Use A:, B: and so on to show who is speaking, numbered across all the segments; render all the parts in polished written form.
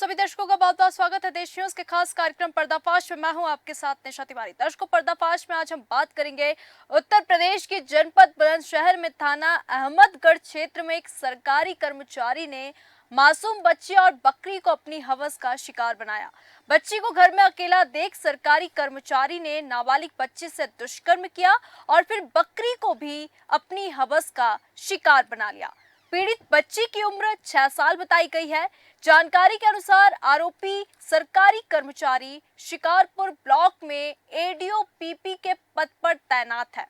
A: सभी दर्शकों का बहुत बहुत स्वागत है देश न्यूज के खास कार्यक्रम पर्दाफाश में। मैं हूं आपके साथ निशा तिवारी। दर्शकों, पर्दाफाश में आज हम बात करेंगे उत्तर प्रदेश की जनपद बुलंदशहर में थाना अहमदगढ़ क्षेत्र में एक सरकारी कर्मचारी ने मासूम बच्ची और बकरी को अपनी हवस का शिकार बनाया। बच्ची को घर में अकेला देख सरकारी कर्मचारी ने नाबालिग बच्ची से दुष्कर्म किया और फिर बकरी को भी अपनी हवस का शिकार बना लिया। पीड़ित बच्ची की उम्र 6 साल बताई गई है। जानकारी के अनुसार आरोपी सरकारी कर्मचारी शिकारपुर ब्लॉक में एडीओ पीपी के पद पर तैनात है।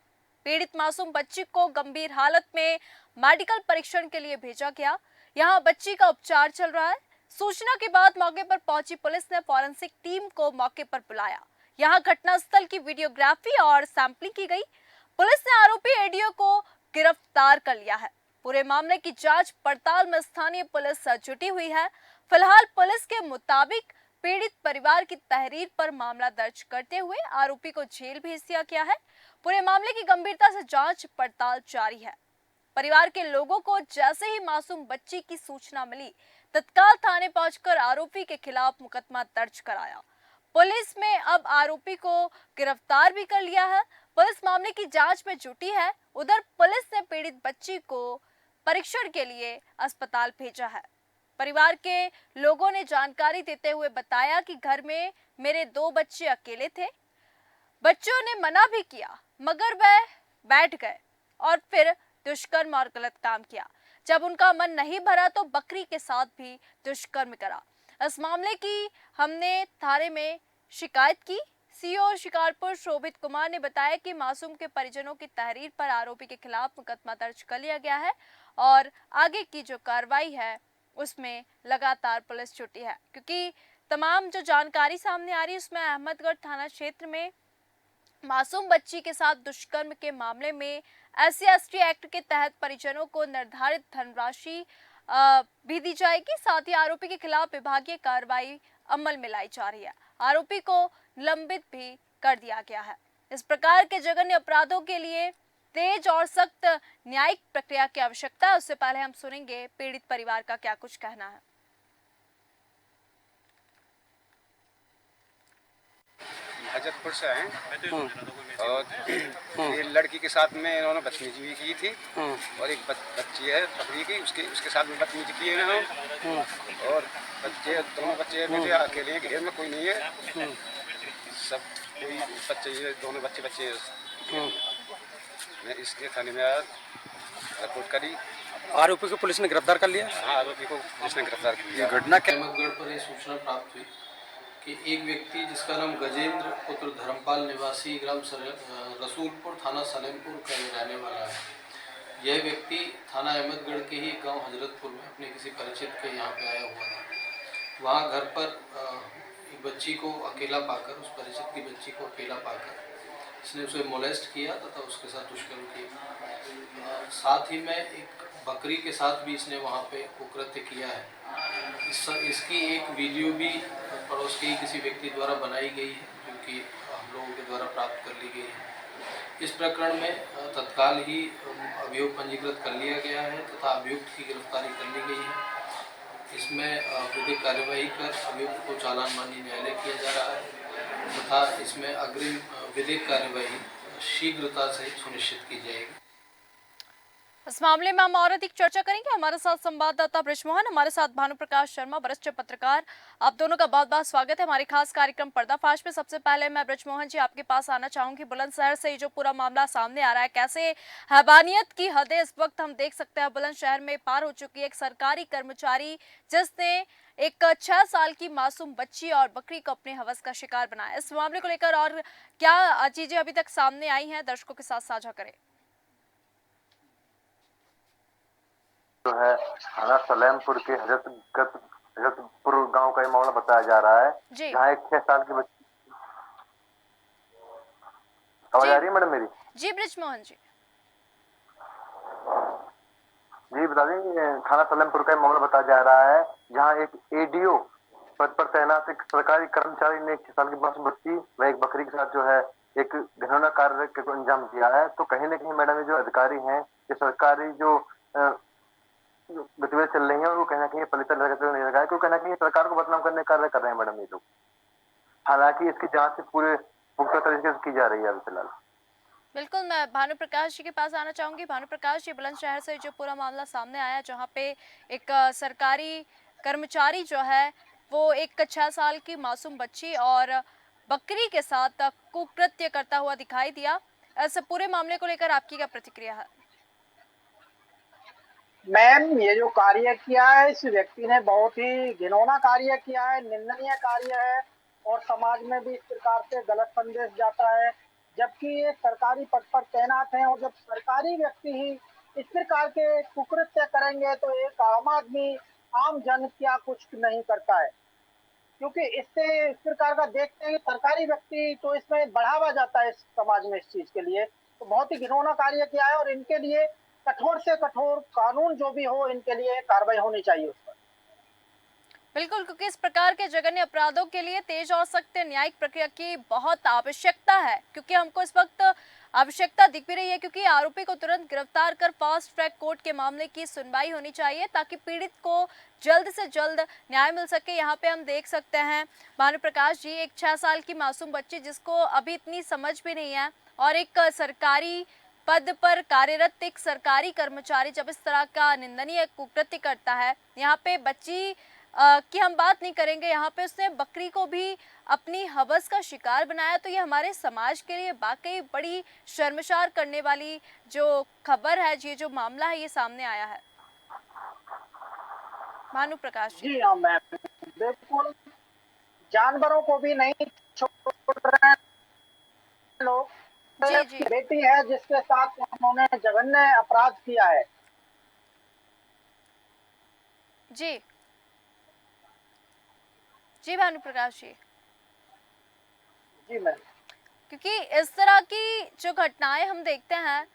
A: पीड़ित मासूम बच्ची को गंभीर हालत में मेडिकल परीक्षण के लिए भेजा गया। यहां बच्ची का उपचार चल रहा है। सूचना के बाद मौके पर पहुंची पुलिस ने फॉरेंसिक टीम को मौके पर बुलाया। यहां घटनास्थल की वीडियोग्राफी और सैंपलिंग की गई। पुलिस ने आरोपी एडीओ को गिरफ्तार कर लिया है। पूरे मामले की जांच पड़ताल में स्थानीय पुलिस जुटी हुई है। फिलहाल पुलिस के मुताबिक पीड़ित परिवार की तहरीर पर मामला दर्ज करते हुए आरोपी को जेल भेज दिया गया है। पूरे मामले की गंभीरता से जांच पड़ताल जारी है। परिवार के लोगों को जैसे ही मासूम बच्ची की सूचना मिली, तत्काल थाने पहुंचकर आरोपी के खिलाफ मुकदमा दर्ज कराया। पुलिस में अब आरोपी को गिरफ्तार भी कर लिया है। पुलिस मामले की जांच में जुटी है। उधर पुलिस ने पीड़ित बच्ची को परीक्षण के लिए अस्पताल भेजा है। परिवार के लोगों ने जानकारी देते हुए बताया कि घर में मेरे 2 बच्चे अकेले थे। बच्चों ने मना भी किया मगर वह बैठ गए और फिर दुष्कर्म और गलत काम किया। जब उनका मन नहीं भरा तो बकरी के साथ भी दुष्कर्म करा। इस मामले की हमने थाने में शिकायत की। सीओ शिकारपुर शोभित कुमार ने बताया कि मासूम के परिजनों की तहरीर पर आरोपी के खिलाफ मुकदमा दर्ज कर लिया गया है और आगे की जो कार्रवाई है उसमें लगातार पुलिस जुटी है, क्योंकि तमाम जो जानकारी सामने आ रही है उसमें अहमदगढ़ थाना क्षेत्र में मासूम बच्ची के साथ दुष्कर्म के मामले में SC/ST एक्ट के तहत परिजनों को निर्धारित धनराशि भी दी जाएगी। साथ ही आरोपी के खिलाफ विभागीय कार्रवाई अमल में लाई जा रही है। आरोपी को निलंबित भी कर दिया गया है। इस प्रकार के जघन्य अपराधों के लिए तेज और सख्त न्यायिक प्रक्रिया की आवश्यकता है। उससे पहले हम सुनेंगे पीड़ित परिवार का क्या कुछ कहना है।
B: हजरतपुर से आए और ये लड़की के साथ में इन्होंने बदतमीजी भी की थी और एक बच्ची है बकरी की, उसके साथ में बदतमीजी की है और दोनों बच्चे मेरे अकेले हैं, घेर में कोई नहीं है, सब कोई बच्चे ये दोनों बच्चे मैं इसलिए थाने में आया, रिपोर्ट करी।
C: आरोपी को पुलिस ने गिरफ्तार कर लिया।
B: हाँ, आरोपी को पुलिस ने गिरफ्तार कर लिया।
C: घटना
D: अहमदगढ़ पर यह सूचना प्राप्त हुई कि एक व्यक्ति जिसका नाम गजेंद्र पुत्र धर्मपाल निवासी ग्राम रसूलपुर थाना सलेमपुर का रहने वाला है। यह व्यक्ति थाना अहमदगढ़ के ही गांव हजरतपुर में अपने किसी परिचित के यहाँ पे आया हुआ था। वहाँ घर पर एक बच्ची को अकेला पाकर, उस परिचित की बच्ची को अकेला पाकर इसने उसे मोलेस्ट किया तथा उसके साथ दुष्कर्म किया। साथ ही में एक बकरी के साथ भी इसने वहाँ पे कुकृत्य किया है। इसकी एक वीडियो भी पड़ोस के ही किसी व्यक्ति द्वारा बनाई गई है, जो कि हम लोगों के द्वारा प्राप्त कर ली गई है। इस प्रकरण में तत्काल ही अभियोग पंजीकृत कर लिया गया है तथा अभियुक्त की गिरफ्तारी कर ली गई है। इसमें विधिक कार्यवाही कर अभियुक्त को चालान माननीय न्यायालय किया जा रहा है तथा इसमें अग्रिम विधिक कार्यवाही शीघ्रता से सुनिश्चित की जाएगी।
A: इस मामले में हम और अधिक चर्चा करेंगे। हमारे साथ संवाददाता ब्रिजमोहन, हमारे साथ भानुप्रकाश शर्मा, वरिष्ठ पत्रकार। आप दोनों का बहुत बहुत स्वागत है हमारे खास कार्यक्रम पर्दाफाश में। सबसे पहले मैं ब्रिजमोहन जी आपके पास आना चाहूंगी। बुलंदशहर से जो पूरा मामला सामने आ रहा है, कैसे हैवानियत की हदें इस वक्त हम देख सकते हैं बुलंदशहर में पार हो चुकी है। एक सरकारी कर्मचारी जिसने एक 6 साल की मासूम बच्ची और बकरी को अपने हवस का शिकार बनाया। इस मामले को लेकर और क्या चीजें अभी तक सामने आई हैं, दर्शकों के साथ साझा करें।
E: जो है थाना सलेमपुर के हजरतपुर गांव का ये मामला बताया जा रहा है, जहाँ एक 6 साल की बच्ची। आवाज आ रही है मैडम मेरी?
A: जी ब्रिजमोहन जी।
E: जी बता दें, थाना सलेमपुर का मामला बताया जा रहा है, जहाँ एक एडीओ पद पर तैनात एक सरकारी कर्मचारी ने 6 साल की मासूम बच्ची व एक बकरी के साथ जो है एक घिनौना कार्य को अंजाम दिया है। तो कहीं ना कहीं मैडम ये जो अधिकारी हैं, ये सरकारी जो गतिविधियां चल रही हैं और वो कहीं ना कहीं फलित नहीं लगा है, क्योंकि कहीं ना कहीं सरकार को बदनाम करने का कार्य कर रहे हैं मैडम ये लोग। हालांकि इसकी जांच पूरे पुख्ता तरीके से की जा रही है अभी फिलहाल।
A: बिल्कुल, मैं भानु प्रकाश जी के पास आना चाहूंगी। भानु प्रकाश जी, बुलंदशहर से जो पूरा मामला सामने आया, जहां पे एक सरकारी कर्मचारी जो है वो एक 6 साल की मासूम बच्ची और बकरी के साथ कुकृत्य करता हुआ दिखाई दिया। इस पूरे मामले को लेकर आपकी क्या प्रतिक्रिया है?
F: मैम, ये जो कार्य किया है इस व्यक्ति ने बहुत ही घिनौना कार्य किया है, निंदनीय कार्य है और समाज में भी इस प्रकार से गलत संदेश जाता है। जबकि ये सरकारी पद पर तैनात हैं और जब सरकारी व्यक्ति ही इस प्रकार के कुकृत्य करेंगे तो एक आम आदमी, आम जन क्या कुछ नहीं करता है। क्योंकि इससे इस प्रकार का देखते हैं कि सरकारी व्यक्ति तो इसमें बढ़ावा जाता है इस समाज में इस चीज के लिए, तो बहुत ही घिनौना कार्य किया है और इनके लिए कठोर से कठोर कानून जो भी हो इनके लिए कार्रवाई होनी चाहिए उस पर।
A: बिल्कुल, क्योंकि इस प्रकार के जघन्य अपराधों के लिए तेज और सख्त न्यायिक प्रक्रिया की बहुत आवश्यकता है, क्योंकि हमको इस वक्त आवश्यकता दिख भी रही है, क्योंकि आरोपी को तुरंत गिरफ्तार कर फास्ट ट्रैक कोर्ट के मामले की सुनवाई होनी चाहिए ताकि पीड़ित को जल्द से जल्द न्याय मिल सके। यहाँ पे हम देख सकते हैं भानु प्रकाश जी, एक 6 साल की मासूम बच्ची जिसको अभी इतनी समझ भी नहीं है, और एक सरकारी पद पर कार्यरत एक सरकारी कर्मचारी जब इस तरह का निंदनीय कुकृत्य करता है। यहाँ पे बच्ची की हम बात नहीं करेंगे, यहाँ पे उसने बकरी को भी अपनी हवस का शिकार बनाया, तो ये हमारे समाज के लिए वाकई बड़ी शर्मसार करने वाली जो खबर है, ये जो मामला है, ये सामने आया है। भानु प्रकाश जी।
F: जी हाँ मैम, बिल्कुल, जानवरों को भी नहीं छोड़ रहे हैं लोग।
A: जी जी
F: बेटी है जिसके साथ उन्होंने जघन्य अपराध किया है।
A: जी जी भानु प्रकाश जी,
F: जी मैम।
A: क्योंकि इस तरह की जो घटनाएं हम देखते हैं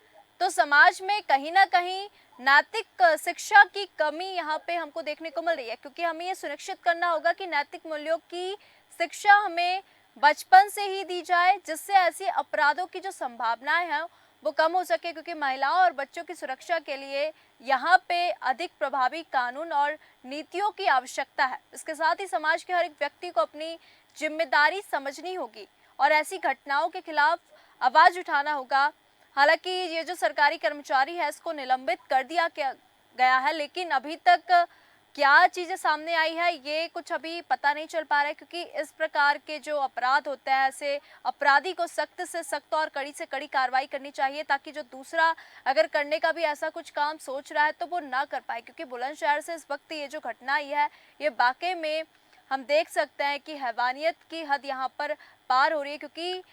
A: तो समाज में कहीं ना कहीं नैतिक शिक्षा की कमी यहाँ पे हमको देखने को मिल रही है, क्योंकि हमें ये सुनिश्चित करना होगा कि नैतिक मूल्यों की शिक्षा हमें बचपन से ही दी जाए, जिससे ऐसे अपराधों की जो संभावनाएं हैं वो कम हो सके, क्योंकि महिलाओं और बच्चों की सुरक्षा के लिए यहाँ पे अधिक प्रभावी कानून और नीतियों की आवश्यकता है। इसके साथ ही समाज के हर एक व्यक्ति को अपनी जिम्मेदारी समझनी होगी और ऐसी घटनाओं के खिलाफ आवाज उठाना होगा। हालांकि ये जो सरकारी कर्मचारी है इसको निलंबित कर दिया गया है, लेकिन अभी तक क्या चीजें सामने आई है ये कुछ अभी पता नहीं चल पा रहा है, क्योंकि इस प्रकार के जो अपराध होते हैं ऐसे अपराधी को सख्त से सख्त और कड़ी से कड़ी कार्रवाई करनी चाहिए, ताकि जो दूसरा अगर करने का भी ऐसा कुछ काम सोच रहा है तो वो ना कर पाए। क्योंकि बुलंदशहर से इस वक्त ये जो घटना आई है ये वाकई में हम देख सकते हैं कि हैवानियत की हद यहाँ पर पार हो रही है, क्योंकि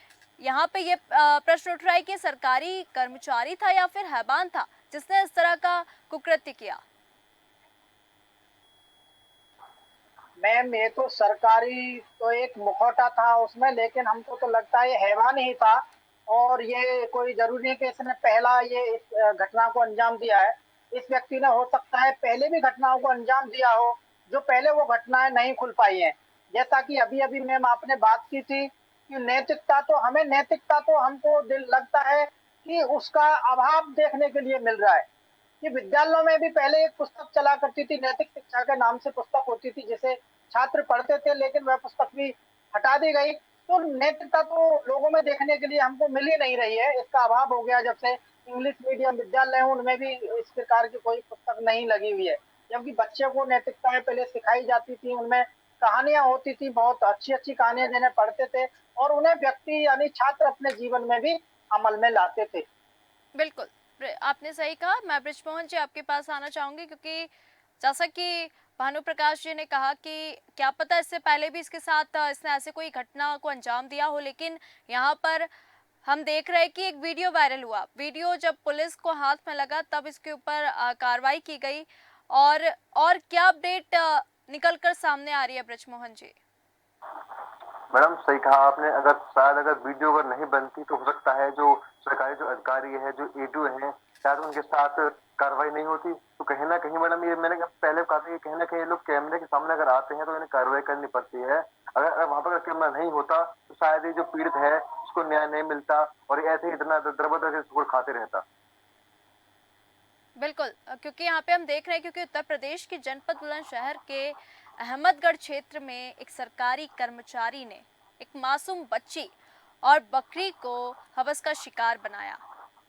A: यहाँ पे ये प्रश्न उठ रहा है कि सरकारी कर्मचारी था या फिर हैवान था जिसने इस तरह का कुकृत्य किया।
F: मैम, ये तो सरकारी तो एक मुखौटा था उसमें, लेकिन हमको तो लगता है ये हैवान ही था और ये कोई जरूरी है कि इसने पहला ये इस घटना को अंजाम दिया है। इस व्यक्ति ने हो सकता है पहले भी घटनाओं को अंजाम दिया हो, जो पहले वो घटनाएं नहीं खुल पाई हैं। जैसा कि अभी अभी मैम आपने बात की थी कि नैतिकता तो हमको दिल लगता है कि उसका अभाव देखने के लिए मिल रहा है। कि विद्यालयों में भी पहले एक पुस्तक चला करती थी, नैतिक शिक्षा के नाम से पुस्तक होती थी जिसे छात्र पढ़ते थे, लेकिन वह पुस्तक भी हटा दी गई। तो नैतिकता तो लोगों में देखने के लिए हमको मिल ही नहीं रही है, इसका अभाव हो गया जब से इंग्लिश मीडियम विद्यालय हैं उनमें भी इस प्रकार की कोई पुस्तक नहीं लगी हुई है। जबकि बच्चे को नैतिकताएं पहले सिखाई जाती थी, उनमें कहानियां होती थी, बहुत अच्छी अच्छी कहानियां जिन्हें पढ़ते थे और उन्हें व्यक्ति यानी छात्र अपने जीवन में भी अमल में लाते थे।
A: बिल्कुल, आपने सही कहा। मैं बृजमोहन जी आपके पास आना चाहूंगी, क्योंकि जैसा कि भानु प्रकाश जी ने कहा कि क्या पता इससे पहले भी इसके साथ इसने ऐसे कोई घटना को अंजाम दिया हो, लेकिन यहाँ पर हम देख रहे हैं कि एक वीडियो वायरल हुआ। वीडियो जब पुलिस को हाथ में लगा तब इसके ऊपर कार्रवाई की गई। और क्या अपडेट निकल कर सामने आ रही है बृजमोहन जी?
E: मैडम सही कहा आपने, अगर वीडियो अगर नहीं बनती तो हो सकता है जो सरकारी जो अधिकारी है, जो एडीओ है, शायद उनके साथ कार्रवाई नहीं होती। तो कहीं ना कहीं मैडम, ये मैंने पहले कहा था कि कहीं ना कहीं ये लोग कैमरे के सामने अगर आते हैं तो इन्हें कार्रवाई करनी पड़ती है। अगर वहां पर कैमरा नहीं होता तो शायद ये जो पीड़ित है उसको न्याय नहीं मिलता और ऐसे ही इतना दरबदर के खाते रहता।
A: बिल्कुल क्योंकि यहाँ पे हम देख रहे हैं क्योंकि उत्तर प्रदेश के जनपद बुलंदशहर के अहमदगढ़ क्षेत्र में एक सरकारी कर्मचारी ने एक मासूम बच्ची और बकरी को हवस का शिकार बनाया,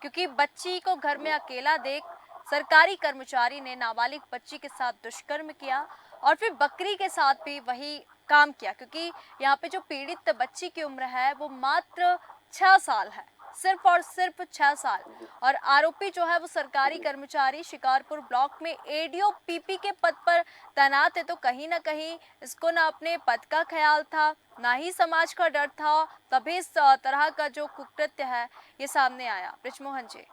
A: क्योंकि बच्ची को घर में अकेला देख सरकारी कर्मचारी ने नाबालिग बच्ची के साथ दुष्कर्म किया और फिर बकरी के साथ भी वही काम किया, क्योंकि यहाँ पे जो पीड़ित बच्ची की उम्र है वो मात्र 6 साल है, सिर्फ और सिर्फ 6 साल। और आरोपी जो है वो सरकारी कर्मचारी शिकारपुर ब्लॉक में एडीओ पीपी के पद पर तैनात है, तो कहीं ना कहीं इसको ना अपने पद का ख्याल था ना ही समाज का डर था, तभी इस तरह का जो कुकृत्य है ये सामने आया। ब्रिजमोहन जी।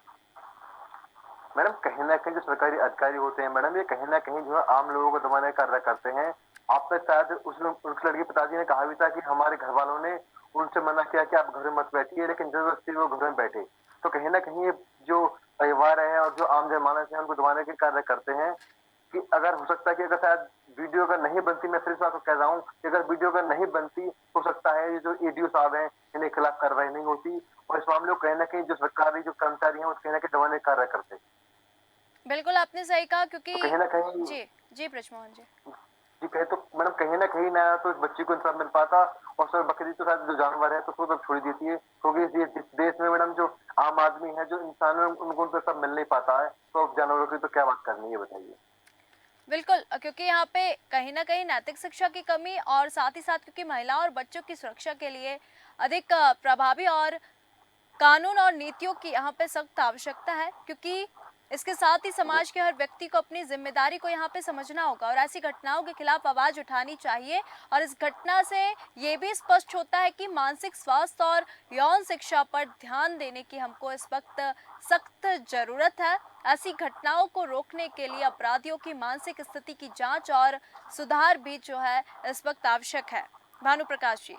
E: मैडम कहीं ना कहीं जो सरकारी अधिकारी होते हैं मैडम, ये कहीं ना कहीं जो है आम लोगों को दबाने का कार्य करते हैं। आपने शायद उस लड़की पिताजी ने कहा भी था कि हमारे घर वालों ने उनसे मना किया कि आप घर में मत बैठिए, लेकिन जबरदस्ती वो घर में बैठे। तो कहीं ना कहीं ये जो परिवार है और जो आम जनमानस है उनको दबाने के कार्य करते हैं। कि अगर हो सकता है कि अगर शायद वीडियो अगर नहीं बनती, मैं फिर से आपको कह रहा हूँ कि अगर वीडियो अगर नहीं बनती हो सकता है ये जो एडीओ साहब हैं इनके खिलाफ कार्रवाई नहीं होती और इस मामले को कहीं ना कहीं जो सरकारी जो कर्मचारी हैं वो कहीं ना कहीं दबाने का कार्य करते हैं।
A: बिल्कुल आपने सही कहा क्योंकि
E: तो कहीं ना कहीं
A: जी ब्रिजमोहन जी।
E: जी कहे तो मैडम कहीं ना कहीं ना तो इस बच्ची को इंसाफ मिल पाता और सर बकरी तो शायद जो जानवर है तो उसको तो छोड़ देती है, क्योंकि ये इस देश में मैडम जो आम आदमी है जो इंसान है उनको तो सब मिल नहीं पाता है, तो अब जानवरों की तो क्या बात करनी है बताइए।
A: बिल्कुल क्योंकि यहाँ पे कहीं ना कहीं नैतिक शिक्षा की कमी और साथ ही साथ क्योंकि महिलाओं और बच्चों की सुरक्षा के लिए अधिक प्रभावी और कानून और नीतियों की यहाँ पे सख्त आवश्यकता है, क्योंकि इसके साथ ही समाज के हर व्यक्ति को अपनी जिम्मेदारी को यहाँ पे समझना होगा और ऐसी घटनाओं के खिलाफ आवाज उठानी चाहिए। और इस घटना से ये भी स्पष्ट होता है कि मानसिक स्वास्थ्य और यौन शिक्षा पर ध्यान देने की हमको इस वक्त सख्त जरूरत है। ऐसी घटनाओं को रोकने के लिए अपराधियों की मानसिक स्थिति की जांच और सुधार भी जो है इस वक्त आवश्यक है। भानु प्रकाश जी।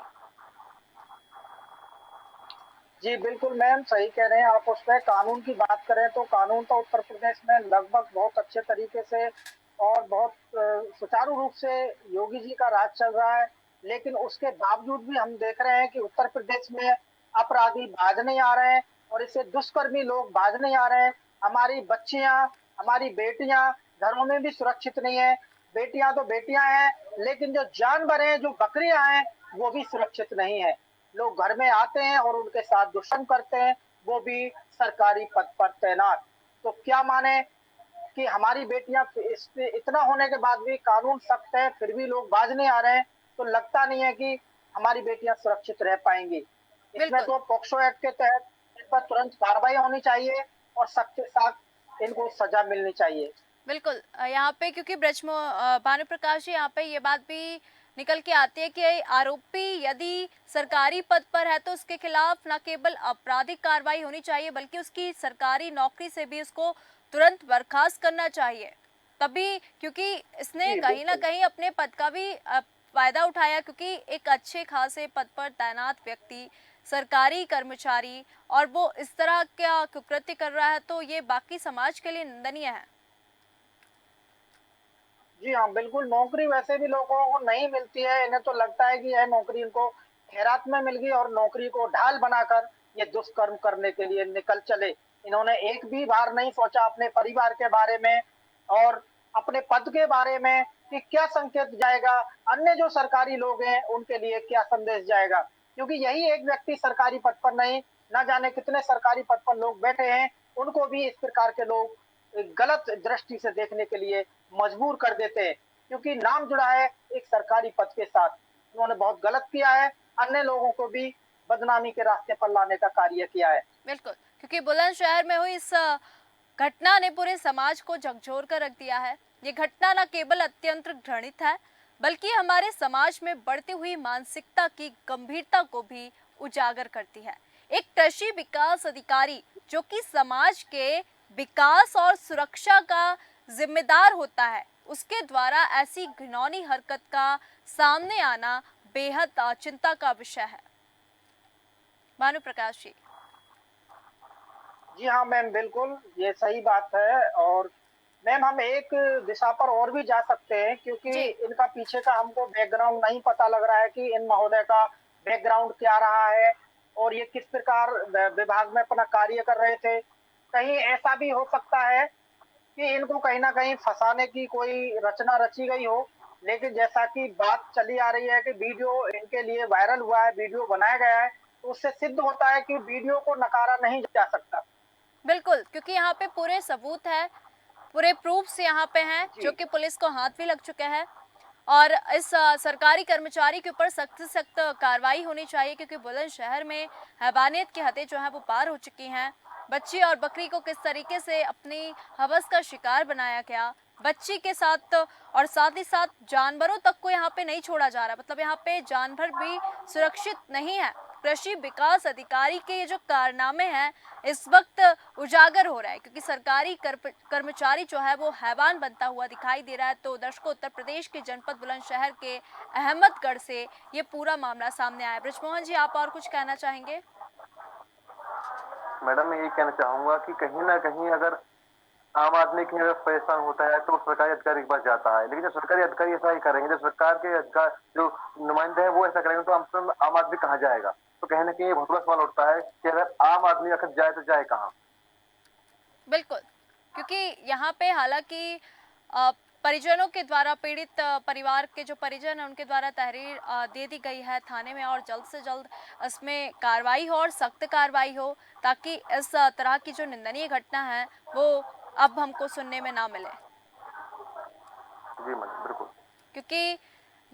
F: जी बिल्कुल मैम सही कह रहे हैं आप। उस पर कानून की बात करें तो कानून तो उत्तर प्रदेश में लगभग बहुत अच्छे तरीके से और बहुत सुचारू रूप से योगी जी का राज चल रहा है, लेकिन उसके बावजूद भी हम देख रहे हैं कि उत्तर प्रदेश में अपराधी बाज नहीं आ रहे हैं और इससे दुष्कर्मी लोग बाज नहीं आ रहे हैं। हमारी बच्चियां, हमारी बेटियां घरों में भी सुरक्षित नहीं है। बेटियां तो बेटियां हैं, लेकिन जो जानवर हैं, जो बकरियां हैं, वो भी सुरक्षित नहीं है। लोग घर में आते हैं और उनके साथ दुष्कर्म करते हैं, वो भी सरकारी पद पर तैनात। तो क्या माने कि हमारी बेटियां इस पे इतना होने के बाद भी कानून सख्त है फिर भी लोग बाज नहीं आ रहे हैं, तो लगता नहीं है कि हमारी बेटियां सुरक्षित रह पाएंगी। इसमें
A: बिल्कुल
F: तो पॉक्सो एक्ट के तहत इन पर तुरंत कार्रवाई होनी चाहिए और सख्त से सख्त इनको सजा मिलनी चाहिए।
A: बिल्कुल यहाँ पे क्योंकि भानु प्रकाश जी यहाँ पे ये बात भी निकल के आती है कि आरोपी यदि सरकारी पद पर है तो उसके खिलाफ न केवल आपराधिक कार्रवाई होनी चाहिए बल्कि उसकी सरकारी नौकरी से भी उसको तुरंत बर्खास्त करना चाहिए, तभी क्योंकि इसने
F: जी
A: कहीं ना
F: बिल्कुल।
A: कहीं अपने पद का भी फायदा उठाया, क्योंकि एक अच्छे खासे पद पर तैनात व्यक्ति सरकारी कर्मचारी और वो इस तरह का कुकृत्य कर रहा है तो ये बाकी समाज के लिए निंदनीय है।
F: जी हाँ बिल्कुल। नौकरी वैसे भी लोगों को नहीं मिलती है, इन्हें तो लगता है कि यह नौकरी इनको खैरात में मिल गई और नौकरी को ढाल बनाकर ये दुष्कर्म करने के लिए निकल चले। इन्होंने एक भी बार नहीं सोचा अपने परिवार के बारे में और अपने पद के बारे में कि क्या संकेत जाएगा, अन्य जो सरकारी लोग हैं उनके लिए क्या संदेश जाएगा। क्योंकि यही एक व्यक्ति सरकारी पद पर नहीं, ना जाने कितने सरकारी पद पर लोग बैठे हैं, उनको भी इस प्रकार के लोग एक गलत दृष्टि से देखने के लिए मजबूर कर देते हैं, क्योंकि नाम जुड़ा है एक सरकारी पद के साथ। उन्होंने बहुत गलत किया है, अन्य लोगों को भी बदनामी के रास्ते पर लाने का कार्य किया है।
A: बिल्कुल क्योंकि बुलंदशहर में हुई इस घटना ने पूरे समाज को झकझोर कर रख दिया है। ये घटना न केवल अत्यंत घृणित है बल्कि हमारे समाज में बढ़ती हुई मानसिकता की गंभीरता को भी उजागर करती है। एक कृषि विकास अधिकारी जो कि समाज के विकास और सुरक्षा का जिम्मेदार होता है, उसके द्वारा ऐसी घिनौनी हरकत का सामने आना बेहद चिंता का विषय है। भानु प्रकाश जी।
F: जी हाँ मैम बिल्कुल ये सही बात है। और मैम हम एक दिशा पर और भी जा सकते हैं, क्योंकि
A: जी
F: इनका पीछे का हमको बैकग्राउंड नहीं पता लग रहा है कि इन महोदय का बैकग्राउंड क्या रहा है और ये किस प्रकार विभाग में अपना कार्य कर रहे थे। कहीं ऐसा भी हो सकता है कि इनको कहीं ना कहीं फंसाने की कोई रचना रची गई हो। लेकिन जैसा कि बात चली आ रही है कि वीडियो इनके लिए वायरल हुआ है, वीडियो बनाया गया है, तो उससे सिद्ध होता है कि वीडियो को नकारा नहीं जा सकता।
A: बिल्कुल, क्योंकि यहाँ पे पूरे सबूत है, पूरे प्रूफ्स यहाँ पे हैं
F: जी
A: जो कि पुलिस को हाथ भी लग चुके हैं। और इस सरकारी कर्मचारी के ऊपर सख्त से सख्त कार्रवाई होनी चाहिए, क्योंकि बुलंदशहर में हैवानियत की हदें जो है वो पार हो चुकी हैं। बच्ची और बकरी को किस तरीके से अपनी हवस का शिकार बनाया गया, बच्ची के साथ और साथ ही साथ जानवरों तक को यहाँ पे नहीं छोड़ा जा रहा, मतलब यहाँ पे जानवर भी सुरक्षित नहीं है। कृषि विकास अधिकारी के ये जो कारनामे हैं इस वक्त उजागर हो रहा है, क्योंकि सरकारी कर्मचारी जो है वो हैवान बनता हुआ दिखाई दे रहा है। तो दर्शकों, उत्तर प्रदेश के जनपद बुलंदशहर के अहमदगढ़ से ये पूरा मामला सामने आया। ब्रिजमोहन जी, आप और कुछ कहना चाहेंगे?
E: मैडम मैं ये कहना चाहूंगा कि कहीं ना कहीं अगर आम आदमी की अगर परेशान होता है तो सरकारी अधिकारी के पास जाता है, लेकिन जब सरकारी अधिकारी ऐसा ही करेंगे, जब सरकार के अधिकार जो नुमाइंदे हैं वो ऐसा करेंगे, तो आम आदमी कहाँ जाएगा? तो कहीं ना कहीं ये बहुत बड़ा सवाल उठता है कि अगर आम आदमी अगर जाए तो जाए कहाँ?
A: बिल्कुल, क्योंकि यहाँ पे हालांकि अ, परिजनों के द्वारा, पीड़ित परिवार के जो परिजन हैं उनके द्वारा तहरीर दे दी गई है थाने में, और जल्द से जल्द इसमें कार्रवाई हो और सख्त कार्रवाई हो, ताकि इस तरह की जो निंदनीय घटना है वो अब हमको सुनने में ना मिले।
E: जी मैडम बिल्कुल।
A: क्योंकि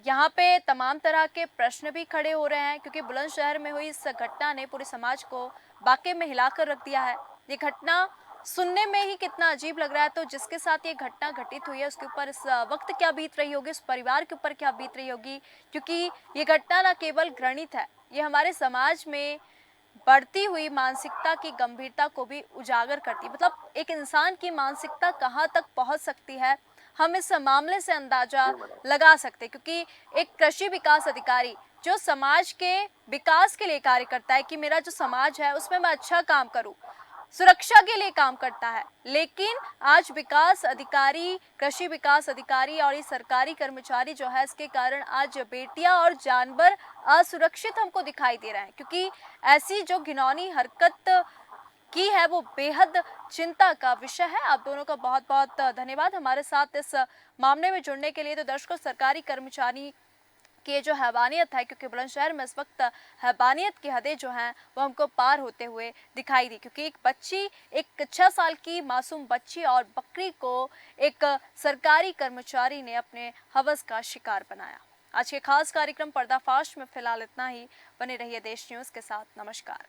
A: यहाँ पे तमाम तरह के प्रश्न भी खड़े हो रहे हैं, क्योंकि बुलंदशहर में हुई इस घटना ने पूरे समाज को वाकई में हिलाकर रख दिया है। ये घटना सुनने में ही कितना अजीब लग रहा है, तो जिसके साथ ये घटना घटित हुई है उसके ऊपर इस वक्त क्या बीत रही होगी, उस परिवार के ऊपर क्या बीत रही होगी, क्योंकि ये घटना न केवल घृणित है, ये हमारे समाज में बढ़ती हुई मानसिकता की गंभीरता को भी उजागर करती है। मतलब एक इंसान की मानसिकता कहाँ तक पहुँच सकती है, हम इस मामले से अंदाजा लगा सकते हैं। क्योंकि एक कृषि विकास अधिकारी जो समाज के विकास के लिए कार्य करता है कि मेरा जो समाज है उसमें मैं अच्छा काम करूं, सुरक्षा के लिए काम करता है, लेकिन आज विकास अधिकारी, कृषि विकास अधिकारी और ये सरकारी कर्मचारी जो है, इसके कारण आज बेटियां और जानवर असुरक्षित हमको दिखाई दे रहे हैं। क्योंकि ऐसी जो घिनौनी हरकत की है वो बेहद चिंता का विषय है। आप दोनों का बहुत बहुत धन्यवाद हमारे साथ इस मामले में जुड़ने के लिए। तो दर्शकों, सरकारी कर्मचारी की ये जो हैवानियत है, क्योंकि बुलंदशहर में इस वक्त हैवानियत की हदें जो हैं वो हमको पार होते हुए दिखाई दी, क्योंकि एक बच्ची, एक 6 साल की मासूम बच्ची और बकरी को एक सरकारी कर्मचारी ने अपने हवस का शिकार बनाया। आज के खास कार्यक्रम पर्दाफाश में फिलहाल इतना ही। बने रहिए देश न्यूज़ के साथ। नमस्कार।